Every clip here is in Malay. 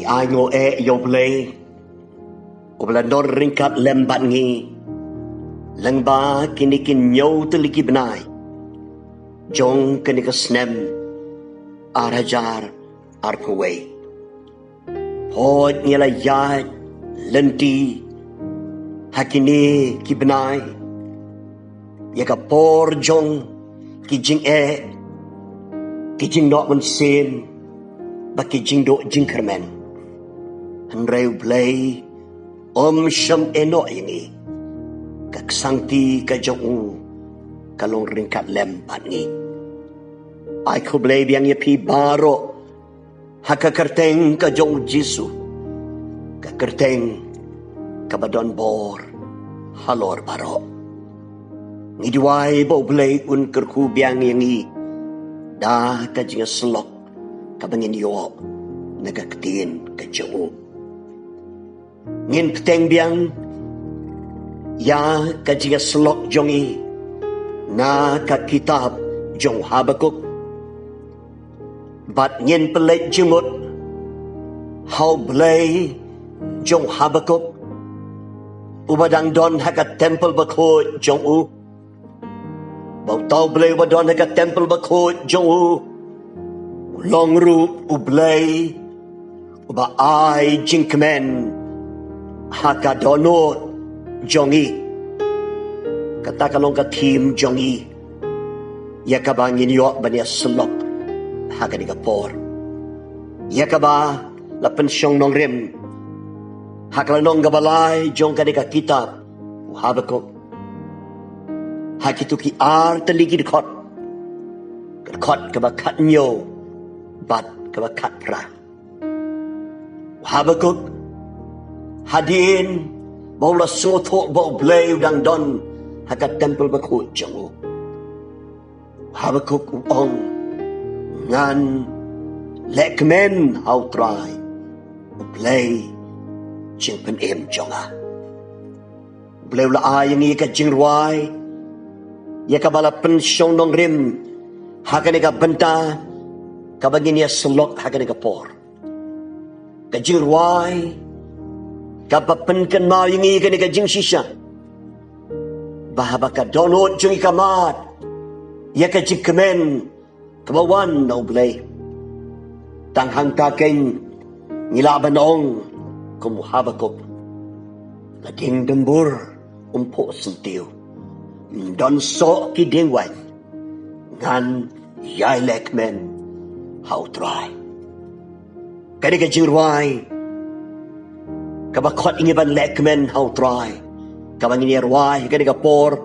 ni ai ngo yo Blei Ubla non ringkat lembat ngi Lengba kini nyau teliki benai Jong kini kesnem Arajar arpaway Hod ngila yad Lenti Hakini ki benai Yaka por jong Ki jing Ki jing nok men sim Baki jing do Jingkmen Rev. Blei Syam eno ini Kak sangti ka jong Kalong ringkat lembat ni Ai ko Blei biang ya pi baro Haka kerteng ka jong Jisu Ka kerteng ka badon bor Halor baro Ngidiwai bo Blei un kerku biang yang i Da ka jinga selok Ka bangin yo Nagaktin ka jong Ngin peteng biang Ya ka jinga selok jong i Na ka kitab jong Habakkuk Bat ngin pelet jemut Hau Blei jong Habakkuk Ubadang don haka temple bakot jong u Bau tau Blei ubadon haka temple bakot jong u Long rup u Blei Uba ai Jingkmen Haka dohnud jong i Kata kalong ka team jong i Ya ka ba nginyo banya selok Haka ni kapor Ya ka ba la pensyong nong rim Haka nong gabalay jong ka ni ka kitab Habakkuk Hakitu ki teligi dekot Dekot ka ba kat nyo Bat ka ba kat pra Habakkuk Hadin Baula soto bau Blei udang don Haka temple bakut jong Habakkuk ong Ngan Lekmen hau try Blei Jingkmen jonga Blei ula ayangi ka jingruai Ya ka bala pensyong nong rim Haka ni ka benta Ka bagin ya selok haka ni ka por Ka jingruai Kapapen kan mau yangi ka ni ka jing sisya Bahaba ka dohnud jong ikamat Ya ka Jingkmen Kabawan na Blei Tanghang kakeng Nilaban ong Kumu Habakkuk Lading dembur Umpo sentiw Don so ki dingwan Ngan Yai lekmen How try Kani ka jingruai Kabakot ingiban lekmen how try Kabangin yarwai Kani ka por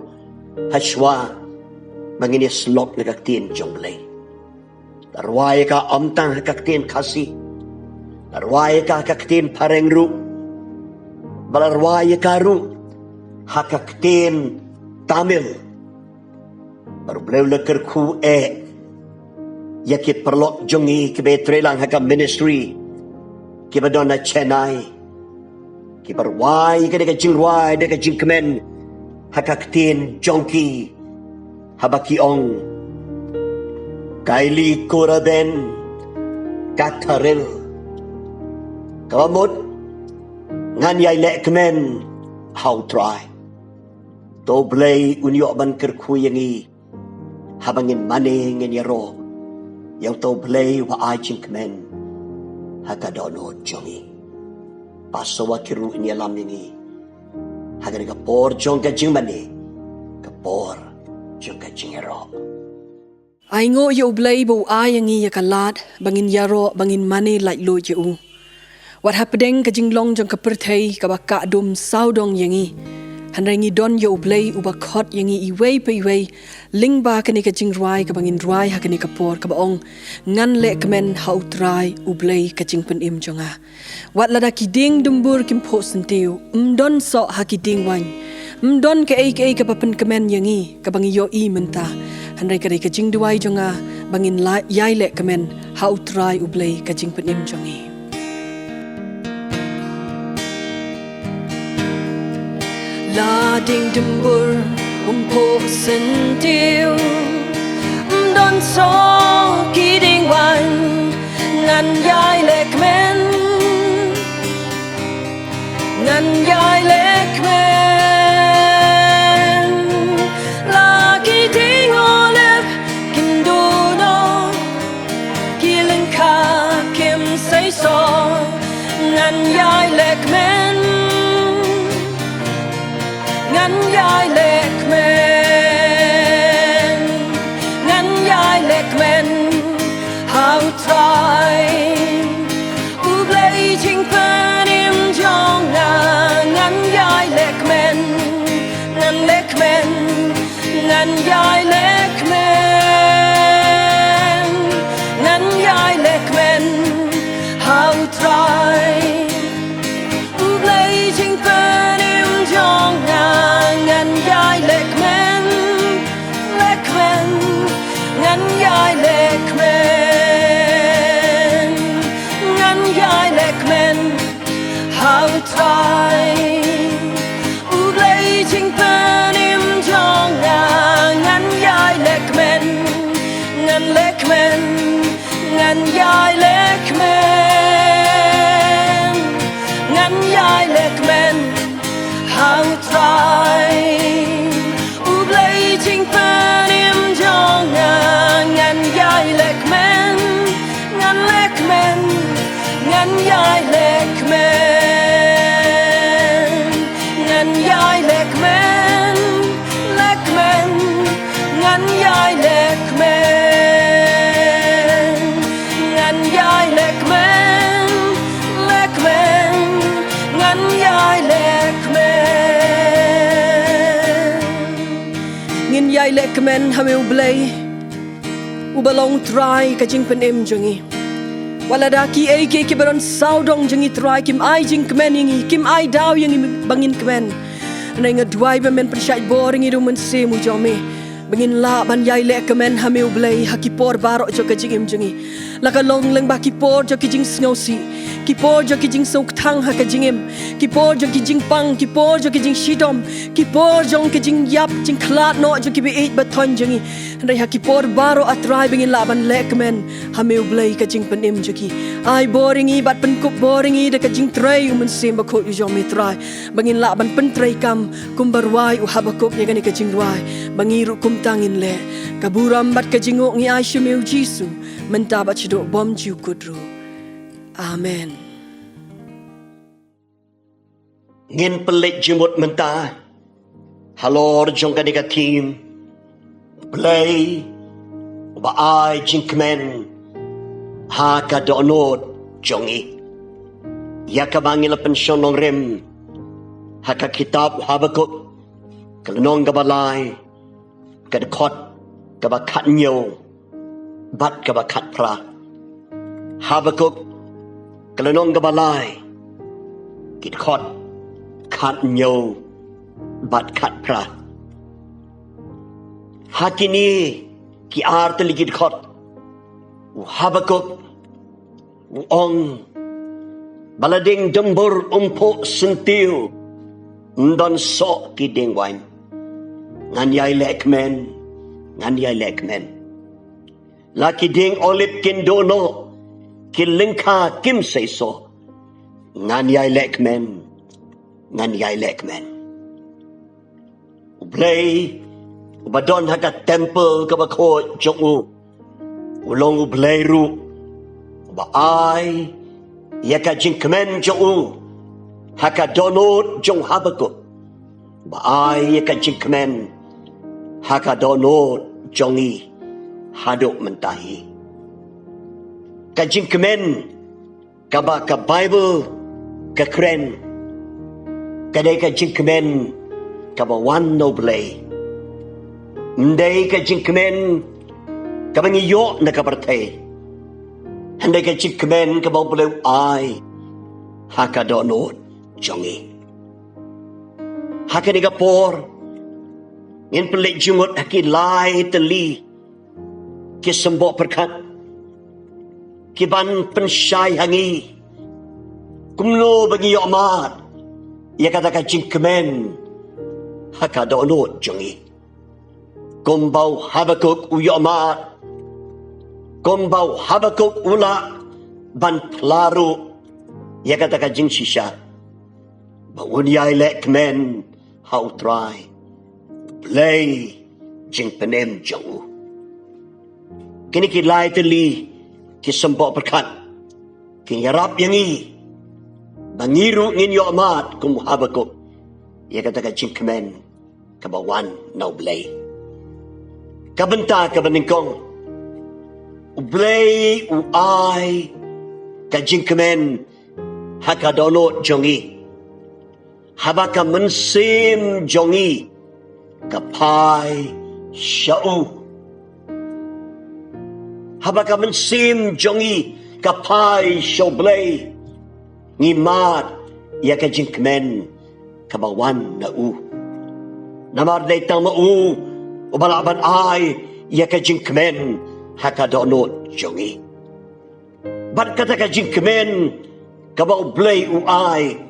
Hashwa Mangin slok nagaktin jong Blei Larwai ka amtang hakaktin kasi Larwai ka hakaktin pareng ru Balarwai ka ru Hakaktin Tamil Baru Blei lekar ku Yakit perlok jongi Kibetre lang haka ministry Kibadona Chennai Kibarwai ka deka jingruai deka Jingkmen Hakaktin jongki Habakiong Kaili kuraben Kataril Kawamut Ngan yai lekmen How try To Blei unyo ban kerkuyangi Habangin maning ngin yaro Yaw to Blei wa ai Jingkmen Haka dohnud jongi Pasawa kiru ini alam ini Haga ni kapor jong ka jingmani Kapor jong ka jingero Ai ngo yo Blei bo ayangi ya kalat Bangin yaro bangin mani like lo je Wat hapedeng ka jinglong jong ka perthei Ka baka dum saudong yangi Hanrengi don yo Blei uba kot yangi iwei pa iwei Lingba ka ni ka jingruai ka bangin ruai haka ni kapor ka baong Ngan lekmen hau trai u Blei ka Jingkmen jonga Wat lada ki ding dumbur kim po sentiu Mdon so haki ding wany Mdon ka ka papen kemen yangi Ka bangi yo menta Hanrei ka ka jingduai jonga Bangin yai lekmen hau trai u Blei ka Jingkmen jongi La ding dumbur po sentiu Don so ki ding wan Ngan yai lekmen yai lekmen lagi ding olip kinduno kilen ka kim say so ngan yai lekmen ngan yai lekmen ngan yai lekmen how try u blei Jingkmen im jong ngan yai lekmen ngan lekmen ngan yai lekmen ngan yai lekmen how try u blei Jingkmen im jong ngan yai lekmen lekmen ngan yai lekmen ngan yai lekmen how try u blei Jingkmen im jong ngan yai lekmen ngan lekmen ngan yai lekmen ngan yai lekmen how try u blei Jingkmen im jong ngan yai lekmen ngan lekmen ngan yai lekmen ngan yai lekmen lekmen ngan yai lekmen ngan yai lekmen lekmen ngan yai lekmen ngin yai lekmen hameu blei ubalong try ka Jingkmen im jongi wala daki ke kibaron saudong jongi try kim ai Jingkmen ingi kim ai daw yangi bangin kmen na nga duai ba men persyai boring idu men se mu jome bangin la ban yai lekmen hameu blei hakipor baro jo ka Jing im jongi la ka long leng ba kipor jo ki Jing sngo si kipor jo ki Jing sok thang ha ka Jing im kipor jo ki Jing pang kipor jo ki Jing shidom kipor jong ki Jing yap Jing klat no jo ki bi 8 ba thon jongi Rai hakipor baro atrai bingin laban lekmen hameu blei ka Jingkmen im joki ai boring i bat penkup boring i de ka Jing trai umen sim ba ko jo mi trai bangin laban pen trai kam kumbarwai u Habakkuk ye gani ka Jing ruai bangiru kum tangin le kaburam bat ka Jingok ngi ai shmeu Jisu menta ba chido bom jiu kudru amen ngin pelik jimut menta halor jong ka ka team Blei Uba ai Jingkmen ha ka dohnud jongi ya ka bangil pensyon nong rem ha ka kitab Habakkuk kalnong ka balai ka dekot ka ba kat nyo bat ka ba kat pra Habakkuk kalnong ka balai ki dekot kat nyo bat kat pra hakini ki art ligid khot Habakkuk ong balading dembur umpo sentiu ndon so ki ding wain ngan yai lekmen la ki ding olip kin dono ki lingka kim say so ngan yai lekmen Blei Ubadon haka temple ka ba ko jong ulong blei ru ba ai ya ka Jingkmen jong haka dohnud jong Habakkuk ba ai ya ka Jingkmen haka dohnud jongi haduk mentahi ka Jingkmen ka ba ka Bible ka kren ka dei ka Jingkmen ka ba one no blei Ndai ka Jingkmen ka bangiyo na ka partay. Handai ka Jingkmen ka bawbalaw ay haka dohnud jongi. Haka ni ka por ngin pelik jumut haki lai teli ki sembo perkat ki ban pensyai hangi kumlo bangiyo amat ya kata ka Jingkmen haka dohnud jongi. Kumbau Habakkuk uyamat Kumbau Habakkuk ula ban pelaru ya kata ka Jing sisa Bangun yai Jingkmen hau try. Blei Jingkmen jong. Kini kilai teli kisembok berkat. Kini yarap yang i. Bangiru ngin yo amat kum Habakkuk. Ia kata Jingkmen kabawan nau Blei. Kabenta kabaningkong. Blei uai ka Jingkmen haka dohnud jongi. Habaka mensim jongi kapai syau. Habaka mensim jongi kapai syau Blei. Ngimat ia ka Jingkmen kabawan na u. Namar datang ma u ubalaban ai ia ka Jingkmen haka dohnud jongi. Bat kata ka Jingkmen kabau Blei uai.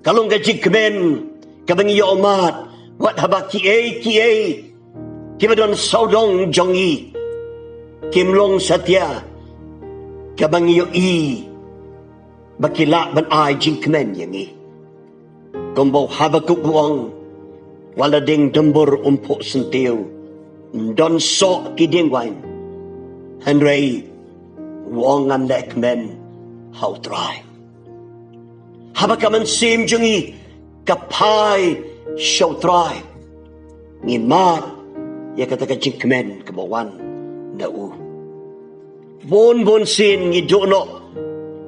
Kalau ka Jingkmen kabangi yo umat wat Habakkuk kibadon saudong jongi kimlong satya kabangi yo i bakila ban ai Jingkmen yangi kumbau Habakkuk buang walading dembur umpuk sentiu don sok kiding wain Henry wongan Jingkmen how try Habakkuk mensim jongi kapai show try ngimat ya kata ka Jingkmen kebawan na u bon sin ngidono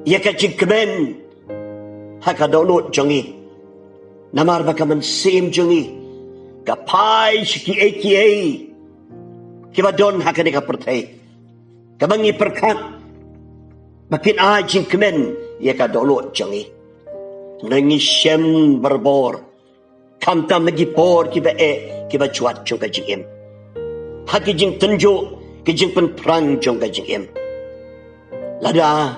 ya ka Jingkmen haka dohnud jongi namar baka mensim jongi kapai shiki kibadon haka deka pertai kabangi perkat makin a Jingkmen ya ka dohnud jongi nangisem berbor kamta magipor kiba cuat jong ka Jingkmen haki jing tenjo ki jing pen perang jong ka Jingkmen lada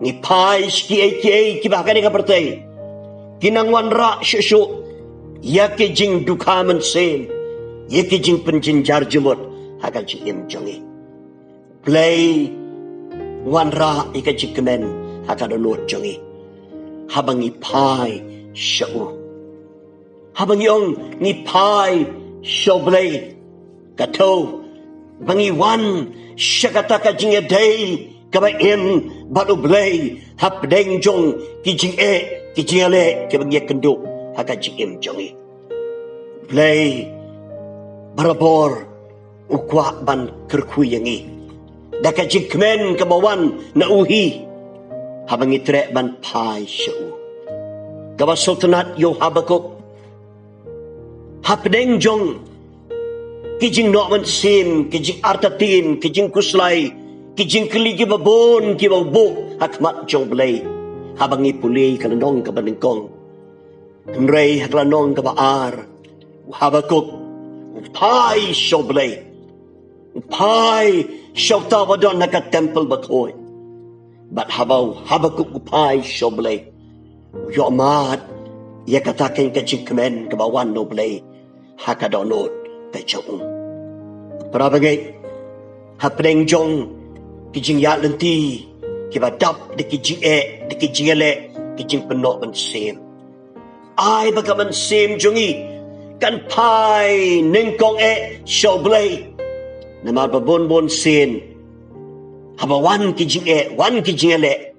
ni pai ki kiba ka deka pertai kinangwan ra shushu ya ki jing duka mensen ya ki jing penjinjar jumut haka Jingkmen jongi Blei wan ra ika Jingkmen haka dohnud jongi habangi pai syau habangi ong ni pai syau Blei kato bangi wan syakata ka jing day kabain balu Blei hapdeng jong ki jing ale ke bangi kenduk haka Jingkmen jongi Blei barabor ukwa ban kerku yangi daka Jingkmen kabawan na uhi habangi trek ban pai syau kawa sultanat yo Habakkuk hapdeng jong kijing no mensim kijing artatin kijing kuslai kijing keligi babon ki babu hakmat jong Blei habangi pulih kalanong kabaningkong Henry haklanong kabaar Habakkuk pai syau Blei pai syau tawadon haka temple bakoy but Habakkuk upai syau Blei yo amat ia katakan ka Jingkmen kabawan no Blei haka dohnud ka jong parabagai hapdeng jong kijing ya lenti kibadap de kijing ale kijing penok mensim ai baka mensim jongi kan pai ningkong syau Blei nama babon sin habawan kijing wan kijing ale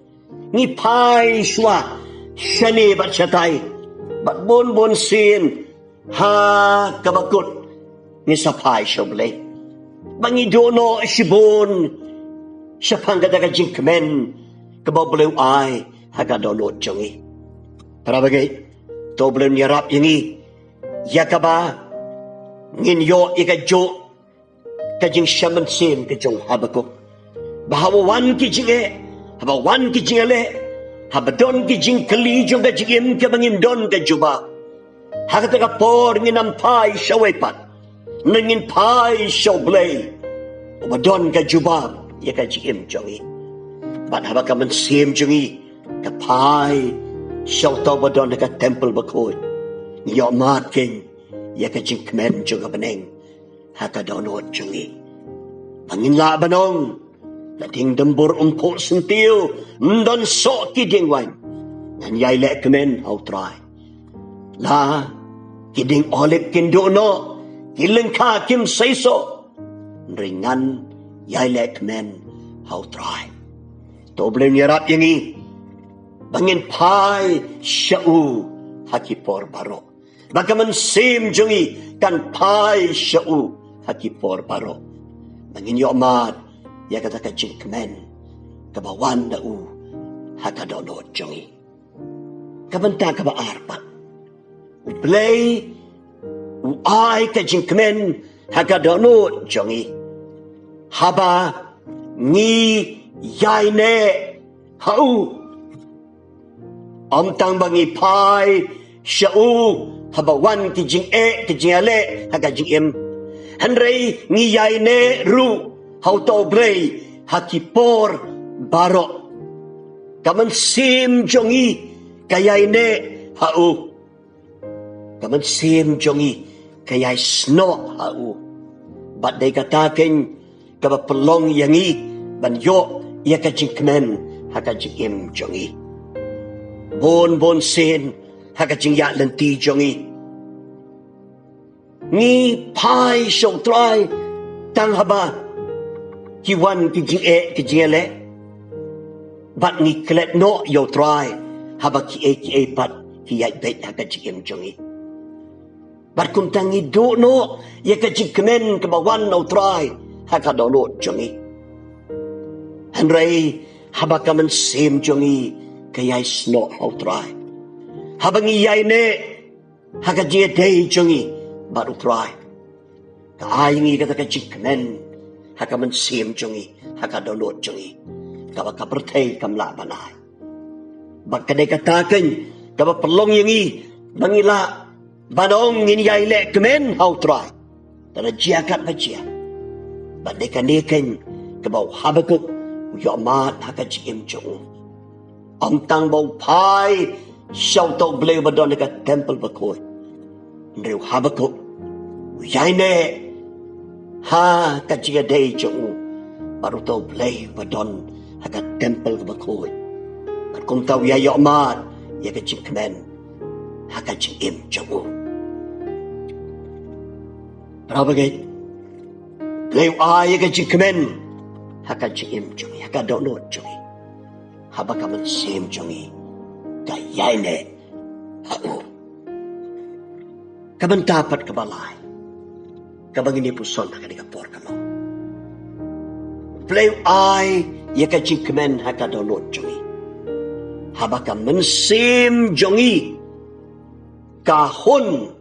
ni pai shwa shani bat chatai bat bon sin ha kabakut ni sapai syau Blei bangi dono shibon syapang kata ka Jingkmen kabau Blei ai haka dohnud jongi parabagai to Blei nyarap yangi yakaba ngin yo ika jo kajing shaman sin ke jong Habakkuk bahawa wan kijing habawan kijing ale habadon kijing keli jong ka Jingkmen ke bangim don ka juba hakata ka por nginam pai syawepat nangin pai syau Blei ubadon ka juba ya ka Jingkmen jongi bat habaka mensim jongi ka pai syau tau badon ka temple bakoy yo mat king ya ka Jingkmen jong baneng haka dohnud jongi bangin la banong lating dembur umpuk sentiu ndon sok ki dingwan Nan yai le kemen hau try. La kiding olip kin do no kilengka kim saiso ringan yai le kemen hau try. To blem yarap yangi bangin pai syau hakipor baro. Bagaman sim jungi kan pai syau hakipor baro. Bangin yomat ya kata ka Jingkmen kabawan da u hakadono jungi. Kabanta kaba arpat. Blei Uai ka Jingkmen hakadono jungi. Haba ngi yai ne hau om tang bangi pai syau habawan ki jing ki jing ale haka jing em hanrei ngi yai ne ru hau to blei hakipor baro kaman sim jongi kayai ne hau kaman sim jongi kayai sno hau bat dei kataken kaba pelong yangi ban yo ya ka Jingkmen haka jing em jongi bon sen haka jing ya lenti jongi ni pai shong try tang haba ki wan ki jing ki jing le bat ni klet no yo try haba ki pat ki ya bet haka jing em jongi bat kun tangi do no ya ka Jingkmen ka bawan no try haka do no jongi hanrei haba kaman sim jongi kayai sno hau try habangi yai ne haka jie dei jongi baru try ka aingi kata ka Jingkmen haka man sim jongi haka download jongi ka baka pertei kamla banai bak kadai katakan ka ba pelong yangi bangila banong ngin yai le kemen hau try tara jiakat bajia badai kaneken ka bau Habakkuk Yomat haka jim jong. Om tang bau pai shau to Blei Uba don ka temple bakoi. Ndeu Habakkuk yai ne ha ka jiga dei jong. Baru to Blei Uba don haka temple bakoi. Bat kum tau ya Yomat ya ka Jingkmen haka jim jong. Berapa gay? Blei Uba ya ka Jingkmen haka jim jongi haka download jongi haba kaman sim jongi ka yai ne hau kaman dapat kabalai kabang ini puson haka di kapor kamo Blei Uba ya ka Jingkmen haka download jongi haba kaman sim jongi kahun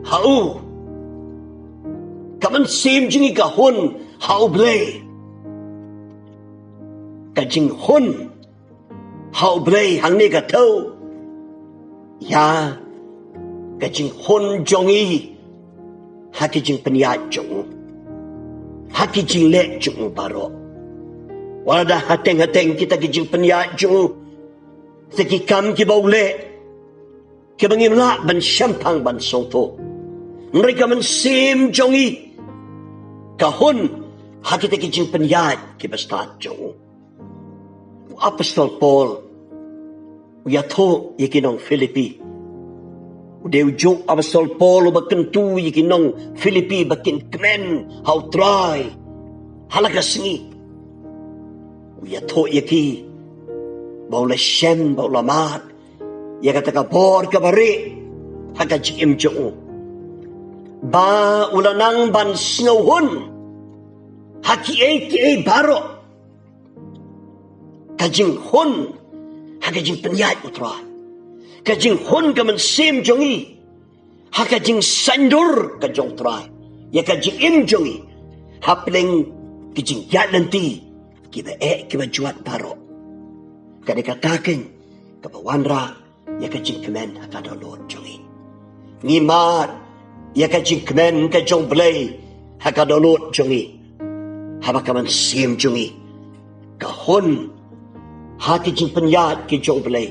hau kaman sim jongi kahun hau Blei ka jing hun hau Blei hang ni ka thâu ya ka jing hun jongi ha ki jing penya jong ha ki jing le jong baro wala hateng kita ki jing penya jong seki kam ki bau le ki bangim la ban syampang ban song tho mereka men sim jongi ka hun ha kita ki jing penya ki bastat jong Apostol Paul uya tho yikinong Filipi udeu jong Apostol Paul bakentu yikinong Filipi bakin kmen how try halaga singi uya tho yiki baula shem baula mat ya kata ka bor ka bare haka jim jong ba ulanang ban snowhun haki e baro kajing hun hakajing penyat utra kajing hun kaman sim jongi hakajing sandur kajong trai ya kajing im jongi hapleng kajing yat nanti kiba juat baro kadai katakan kabawanra ya kajing kemen hakadolot jongi ngimat ya kajing kemen kajong Blei hakadolot jongi habakaman sim jongi kahun haki jing penyat ki jong Blei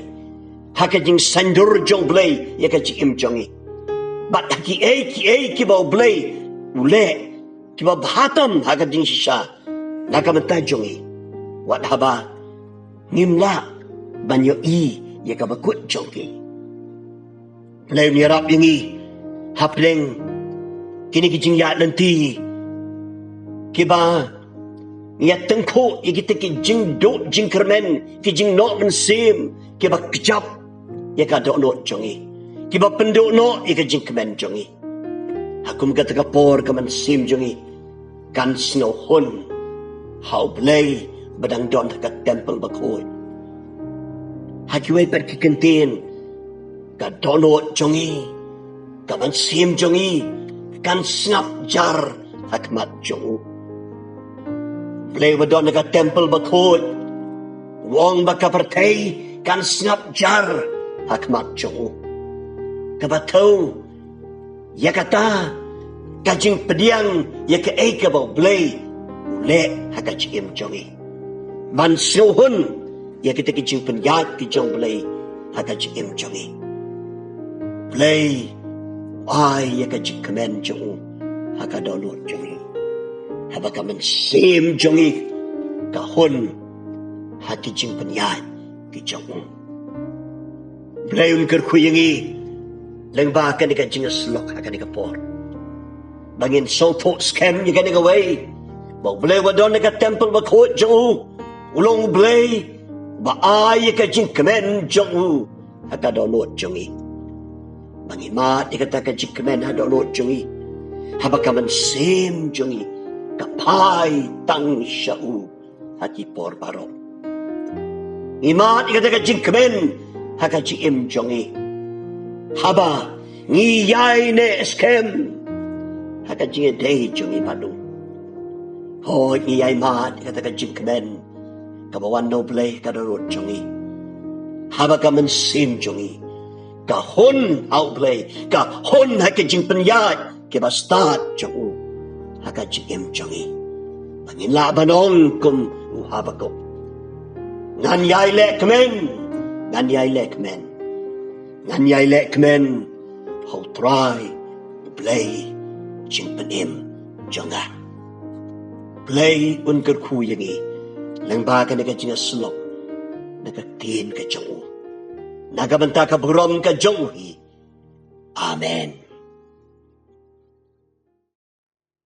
haki jing sandur jong Blei ya ka jing im jongi bat haki ki bau Blei ule ki ba bhatam haka jing shisha naka mata jongi wat haba ngimla banyo ya ka bakut jong ki Blei nirap yangi hapleng kini kijing ya nanti kiba ya tengko ya kita kijing do jingkmen kijing no mensim kiba kejap ya ka dohnud jongi kiba penduk no ya ka jingkmen jongi hakum kata kapor ka mensim jongi kan snow hun hau Blei badang don ka temple bakoi hakiwai per kikentin ka dohnud jongi ka mensim jongi kan snap jar hakmat jongu Blei wadon ka temple bakoi wong baka pertai kan snap jar hakmat jongu kabatau ya kata kajing pediang ya ke ka bau Blei ule hakajim jongi ban suhun ya kita kijing penyat kijong Blei hakajim jongi Blei ai ya ka Jingkmen jongu haka dohnud jongi Habakkuk mensim jongi ka hun haki jing penyat ki jongu Blei un kerkuyengi lengba kan ka jing slok haka ni ka por bangin so thot scam ni ka ni ka way ba Blei wadon ka temple ba khot jongu ulong Blei ba ai ka Jingkmen jongu haka dohnud jongi Mangimat dikata ka Jingkmen ha dohnud jongi Habakkuk mensim jongi kapai tang syau haki por barok imat dikata ka Jingkmen haka jim jongi haba ngiyai ne eskem haka jing dei jongi padu ho ngiyai mat dikata ka Jingkmen kabawan no Blei ka dohnud jongi Habakkuk mensim jongi ka hun au Blei ka hun haka jing penyat ke bastad jongu haka jim jongi bangin labanong kum Habakkuk ngan yai lekmen hau try Blei jing penim jonga Blei un kerku yangi lengba ka nega jinga slok nega tin ka jongu naga benta ka burom ka jonghi amen